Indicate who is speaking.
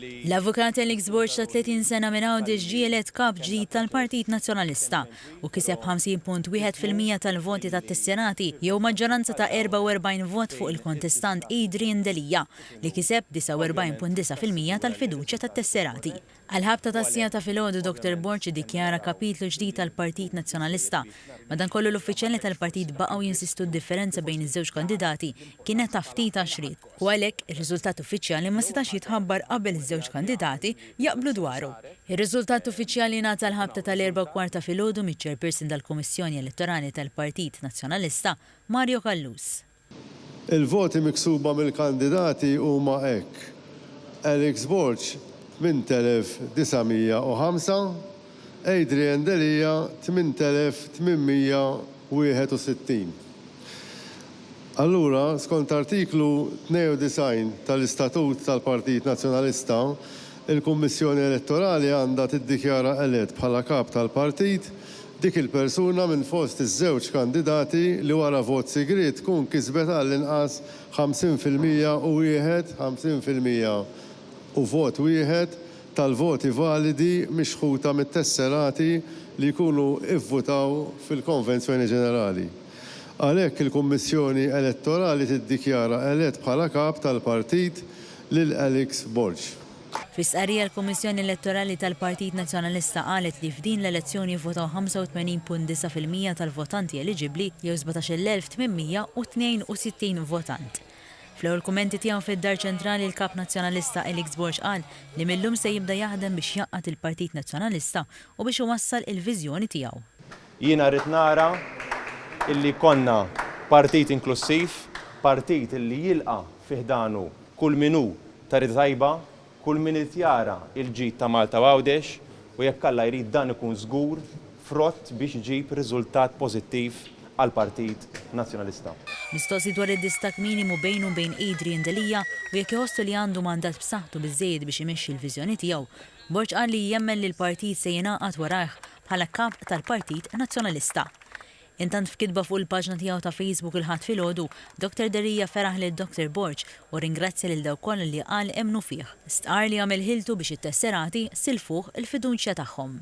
Speaker 1: L-avukat Alex Borch ta' 30 sena minn Għawdex ġielet kap ġdid tal-Partit Nazzjonalista u kiseb 50.1% tal-voti tat-tesserati jew maġġoranza ta' 44 vot fuq il-kontestant Adrian Delija li kiseb 49.9% tal-fiduċja tat-tesserati. Għal-ħabta tas-sija ta' filgħodu Dr. Borch iddikjara kapitlu ġdid tal-Partit Nazzjonalista. Madankollu l-uffiċjali tal-partit baqgħu jinsistu d-differenza bejn iż-żewġ kandidati kienet ta' ftit għaxriet u għalhekk ir-riżultat uffiċjali ma setax jitħabbar qabel iż-żewġ kandidati jaqblu dwaru. Ir-riżultat uffiċjali ngħata l-ħabta tal-4:15 filgħodu miċ-chairperson tal-Kummissjoni Elettorali tal-Partit Nazzjonalista Mario Kallus.
Speaker 2: Il-voti miksuba mill-kandidati huma hekk. Alex Borch 8,905, Adrian Delija 8,861. Allura, skont artiklu 92 tal-Istatut tal-Partit Nazzjonalista, il-Kummissjoni Elettorali għandha tiddikjara elett bħala kap tal-partit dik il-persuna minn fost iż-żewġ kandidati li wara vot sigriet tkun kisbet għall-inqas 50% u wieħed 50% u vot wieħed tal-voti validi mixħuta mit-tesserati li jkunu ivvutaw fil-Konvenzjoni Ġenerali. Għalhekk il-Kummissjoni Elettorali tiddikjara elett bħala kap tal-partit lil Alex Borch.
Speaker 1: Fis-qarrija l-Kummissjoni Elettorali tal-Partit Nazzjonalista qalet li f'din l-elezzjoni votaw 85.9% tal-votanti eliġibbli jew 17,862 votant. Fl-ewwel kummenti tiegħu fid-Dar Ċentrali l-Kap Nazzjonalista Alex Borch qal li millum se jibda jaħdem biex jaqqat il-Partit Nazzjonalista u biex iwassal il-viżjoni tiegħu.
Speaker 3: Jiena rrid nara illi konna partit inklusiv, partit illi jilqa' fih danu kull minu tarid tajba, kull min jara il-ġid ta' Malta u Għawdex u jekk Alla jrid dan ikun żgur frott biex iġib riżultat pożittiv għall-Partit Nazzjonalista.
Speaker 1: Mistoqsi dwar id-distak minimu bejn Adrian Delija u jekk iħossu li għandu mandat b'saħħtu biżżejjed biex imexxi l-viżjoni tiegħu, Borch qal li jemmen li l-partit se jingħaqad warajh bħala kap tal-Partit Nazzjonalista. Intant f'kitba fuq il-paġna tiegħu ta' Facebook il-ħadd filgħodu, Dr. Delija feraħ lil Dr. Borch u ringrazzja lil dawk kollha li qal emnu fih. Stqar li għamel ħiltu biex it-tesserati silfuh il-fiduċja tagħhom.